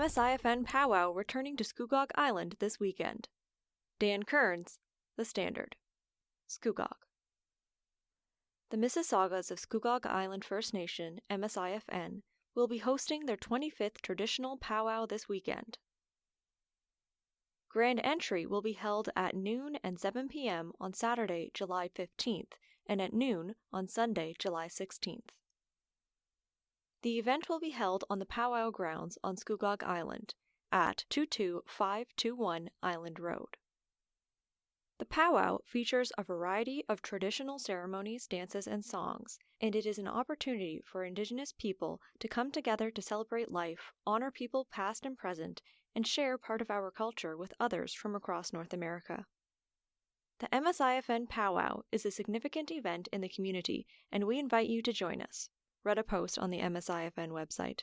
MSIFN Powwow returning to Scugog Island this weekend. Dan Kearns, The Standard. Scugog. The Mississaugas of Scugog Island First Nation, MSIFN, will be hosting their 25th traditional powwow this weekend. Grand entry will be held at noon and 7 p.m. on Saturday, July 15th, and at noon on Sunday, July 16th. The event will be held on the powwow grounds on Scugog Island at 22521 Island Road. The powwow features a variety of traditional ceremonies, dances, and songs, and it is an opportunity for Indigenous people to come together to celebrate life, honor people past and present, and share part of our culture with others from across North America. The MSIFN Powwow is a significant event in the community, and we invite you to join us. Read a post on the MSIFN website.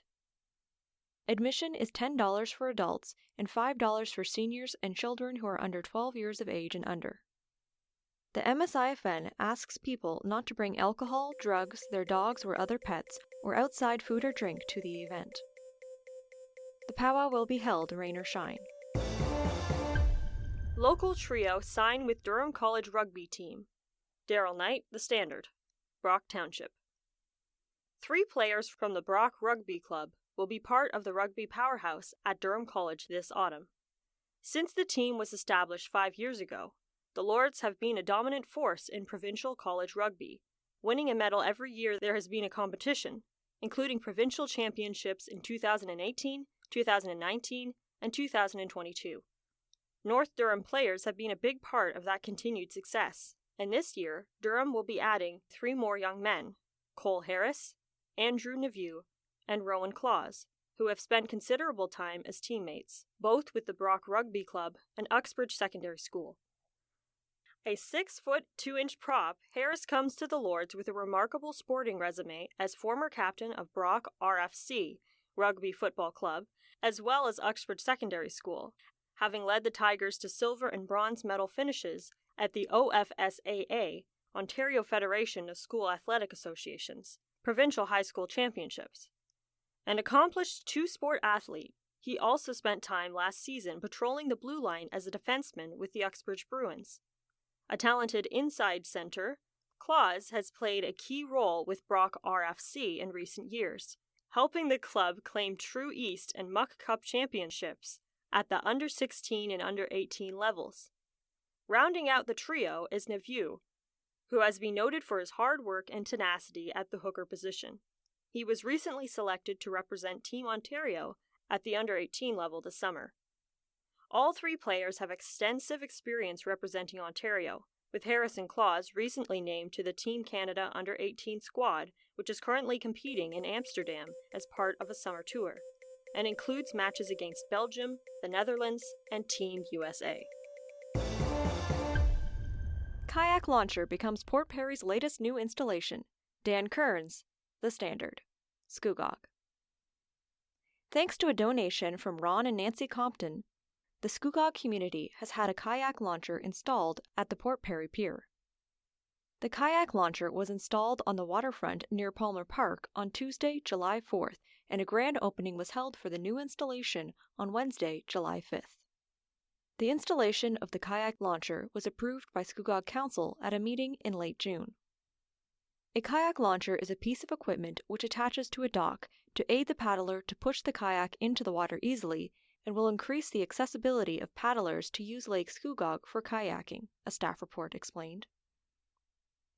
Admission is $10 for adults and $5 for seniors and children who are under 12 years of age and under. The MSIFN asks people not to bring alcohol, drugs, their dogs or other pets, or outside food or drink to the event. The powwow will be held rain or shine. Local trio sign with Durham College rugby team. Daryl Knight, The Standard. Brock Township. 3 players from the Brock Rugby Club will be part of the rugby powerhouse at Durham College this autumn. Since the team was established 5 years ago, the Lords have been a dominant force in provincial college rugby, winning a medal every year there has been a competition, including provincial championships in 2018, 2019, and 2022. North Durham players have been a big part of that continued success, and this year, Durham will be adding 3 more young men, Cole Harris, Andrew Neveu, and Rowan Claus, who have spent considerable time as teammates, both with the Brock Rugby Club and Uxbridge Secondary School. A 6-foot 2-inch prop, Harris comes to the Lords with a remarkable sporting resume as former captain of Brock RFC, Rugby Football Club, as well as Uxbridge Secondary School, having led the Tigers to silver and bronze medal finishes at the OFSAA, Ontario Federation of School Athletic Associations, provincial high school championships. An accomplished 2-sport athlete, he also spent time last season patrolling the blue line as a defenseman with the Uxbridge Bruins. A talented inside center, Claus has played a key role with Brock RFC in recent years, helping the club claim True East and Muck Cup championships at the under-16 and under-18 levels. Rounding out the trio is Neveu, who has been noted for his hard work and tenacity at the hooker position. He was recently selected to represent Team Ontario at the under-18 level this summer. All 3 players have extensive experience representing Ontario, with Harris and Claus recently named to the Team Canada under-18 squad, which is currently competing in Amsterdam as part of a summer tour, and includes matches against Belgium, the Netherlands, and Team USA. Kayak launcher becomes Port Perry's latest new installation. Dan Kearns, The Standard. Scugog. Thanks to a donation from Ron and Nancy Compton, the Scugog community has had a kayak launcher installed at the Port Perry Pier. The kayak launcher was installed on the waterfront near Palmer Park on Tuesday, July 4th, and a grand opening was held for the new installation on Wednesday, July 5th. The installation of the kayak launcher was approved by Scugog Council at a meeting in late June. A kayak launcher is a piece of equipment which attaches to a dock to aid the paddler to push the kayak into the water easily and will increase the accessibility of paddlers to use Lake Scugog for kayaking, a staff report explained.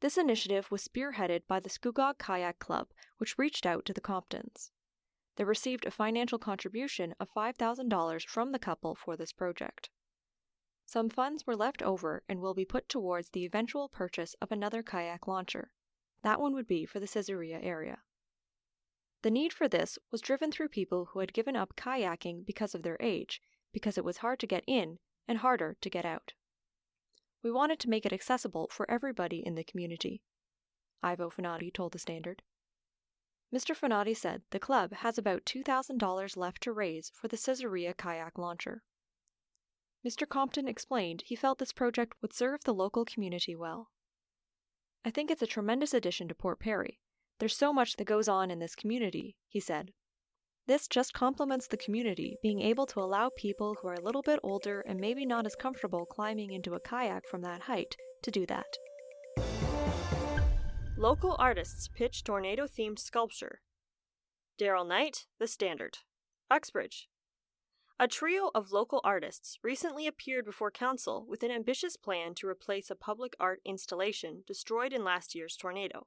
This initiative was spearheaded by the Scugog Kayak Club, which reached out to the Comptons. They received a financial contribution of $5,000 from the couple for this project. Some funds were left over and will be put towards the eventual purchase of another kayak launcher. That one would be for the Caesarea area. The need for this was driven through people who had given up kayaking because of their age, because it was hard to get in and harder to get out. We wanted to make it accessible for everybody in the community, Ivo Fanati told The Standard. Mr. Fanati said the club has about $2,000 left to raise for the Caesarea kayak launcher. Mr. Compton explained he felt this project would serve the local community well. I think it's a tremendous addition to Port Perry. There's so much that goes on in this community, he said. This just complements the community, being able to allow people who are a little bit older and maybe not as comfortable climbing into a kayak from that height to do that. Local artists pitch tornado-themed sculpture. Daryl Knight, The Standard. Uxbridge. A trio of local artists recently appeared before council with an ambitious plan to replace a public art installation destroyed in last year's tornado.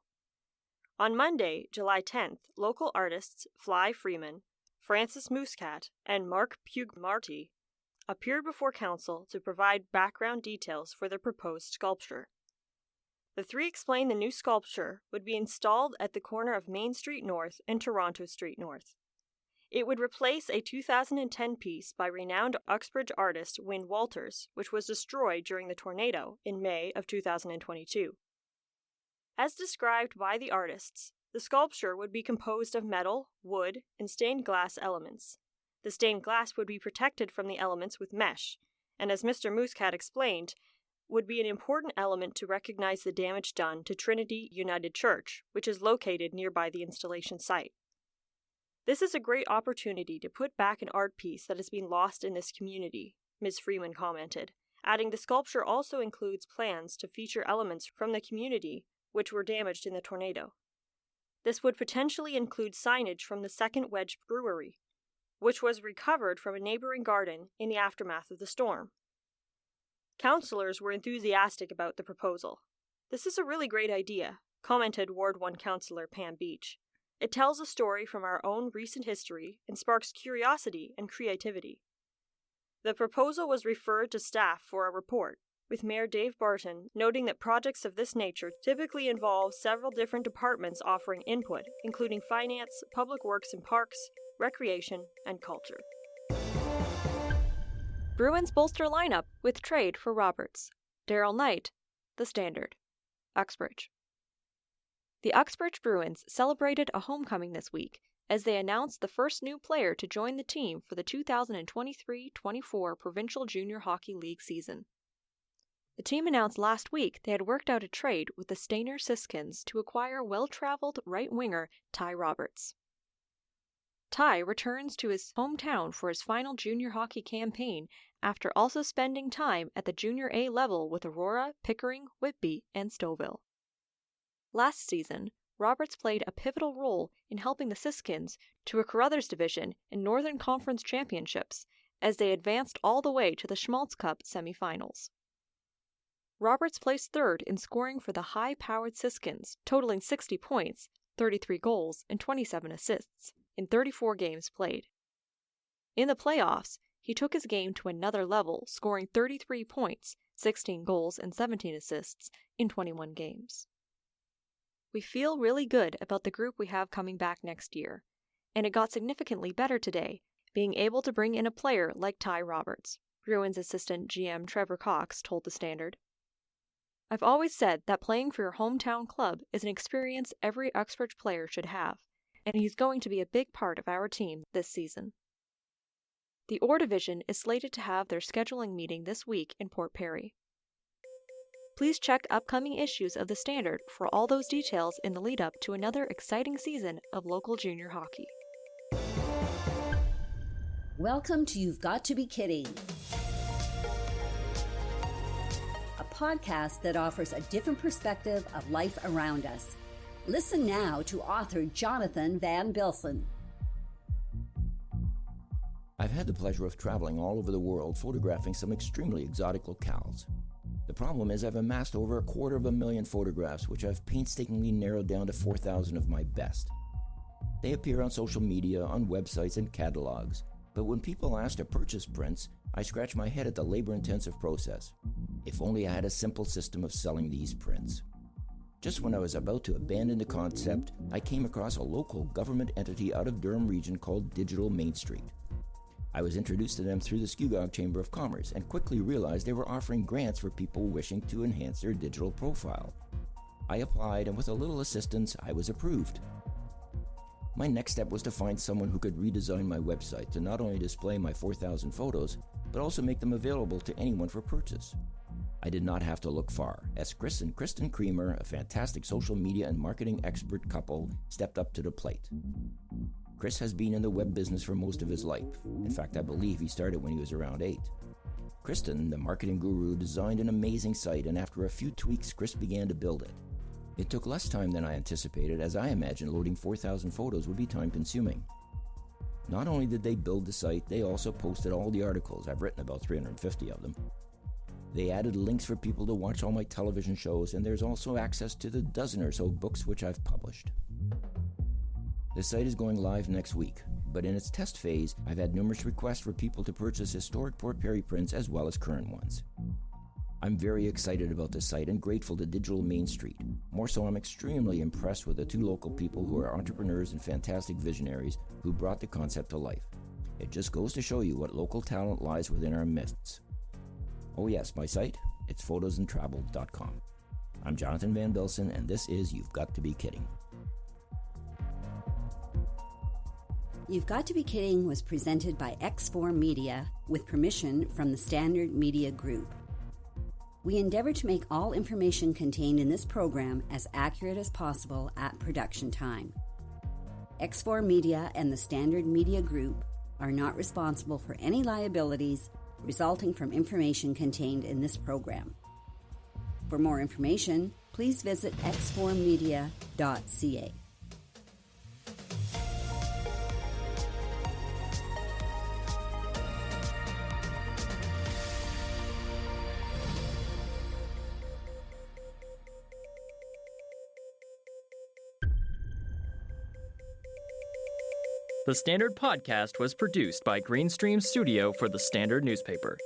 On Monday, July 10th, local artists Fly Freeman, Francis Muscat, and Mark Pugmarty appeared before council to provide background details for their proposed sculpture. The three explained the new sculpture would be installed at the corner of Main Street North and Toronto Street North. It would replace a 2010 piece by renowned Uxbridge artist Wynne Walters, which was destroyed during the tornado in May of 2022. As described by the artists, the sculpture would be composed of metal, wood, and stained glass elements. The stained glass would be protected from the elements with mesh, and as Mr. Muscat explained, would be an important element to recognize the damage done to Trinity United Church, which is located nearby the installation site. This is a great opportunity to put back an art piece that has been lost in this community, Ms. Freeman commented, adding the sculpture also includes plans to feature elements from the community which were damaged in the tornado. This would potentially include signage from the Second Wedge Brewery, which was recovered from a neighboring garden in the aftermath of the storm. Councillors were enthusiastic about the proposal. "This is a really great idea," commented Ward 1 Councillor Pam Beach. "It tells a story from our own recent history and sparks curiosity and creativity." The proposal was referred to staff for a report, with Mayor Dave Barton noting that projects of this nature typically involve several different departments offering input, including finance, public works and parks, recreation, and culture. Bruins bolster lineup with trade for Roberts. Daryl Knight, The Standard. Uxbridge. The Uxbridge Bruins celebrated a homecoming this week as they announced the first new player to join the team for the 2023-24 Provincial Junior Hockey League season. The team announced last week they had worked out a trade with the Stainer Siskins to acquire well-traveled right winger Ty Roberts. Ty returns to his hometown for his final junior hockey campaign after also spending time at the Junior A level with Aurora, Pickering, Whitby, and Stouffville. Last season, Roberts played a pivotal role in helping the Siskins to a Carruthers Division in Northern Conference Championships as they advanced all the way to the Schmaltz Cup semifinals. Roberts placed third in scoring for the high-powered Siskins, totaling 60 points, 33 goals, and 27 assists in 34 games played. In the playoffs, he took his game to another level, scoring 33 points, 16 goals, and 17 assists in 21 games. We feel really good about the group we have coming back next year, and it got significantly better today, being able to bring in a player like Ty Roberts, Bruins assistant GM Trevor Cox told The Standard. "I've always said that playing for your hometown club is an experience every Uxbridge player should have, and he's going to be a big part of our team this season." The Orr Division is slated to have their scheduling meeting this week in Port Perry. Please check upcoming issues of The Standard for all those details in the lead-up to another exciting season of local junior hockey. Welcome to You've Got to Be Kidding, a podcast that offers a different perspective of life around us. Listen now to author Jonathan van Bilsen. I've had the pleasure of traveling all over the world photographing some extremely exotic locales. The problem is I've amassed over 250,000 photographs, which I've painstakingly narrowed down to 4,000 of my best. They appear on social media, on websites, and catalogs, but when people ask to purchase prints, I scratch my head at the labor-intensive process. If only I had a simple system of selling these prints. Just when I was about to abandon the concept, I came across a local government entity out of Durham region called Digital Main Street. I was introduced to them through the Scugog Chamber of Commerce and quickly realized they were offering grants for people wishing to enhance their digital profile. I applied, and with a little assistance, I was approved. My next step was to find someone who could redesign my website to not only display my 4,000 photos, but also make them available to anyone for purchase. I did not have to look far, as Chris and Kristen Creamer, a fantastic social media and marketing expert couple, stepped up to the plate. Chris has been in the web business for most of his life. In fact, I believe he started when he was around 8. Kristen, the marketing guru, designed an amazing site, and after a few tweaks, Chris began to build it. It took less time than I anticipated, as I imagined loading 4,000 photos would be time-consuming. Not only did they build the site, they also posted all the articles. I've written about 350 of them. They added links for people to watch all my television shows, and there's also access to the dozen or so books which I've published. The site is going live next week, but in its test phase, I've had numerous requests for people to purchase historic Port Perry prints as well as current ones. I'm very excited about this site and grateful to Digital Main Street. More so, I'm extremely impressed with the 2 local people who are entrepreneurs and fantastic visionaries who brought the concept to life. It just goes to show you what local talent lies within our midst. Oh yes, my site, it's photosandtravel.com. I'm Jonathan van Bilsen, and this is You've Got to Be Kidding. You've Got to Be Kidding was presented by X4 Media with permission from the Standard Media Group. We endeavor to make all information contained in this program as accurate as possible at production time. X4 Media and the Standard Media Group are not responsible for any liabilities resulting from information contained in this program. For more information, please visit x4media.ca. The Standard Podcast was produced by Greenstream Studio for the Standard newspaper.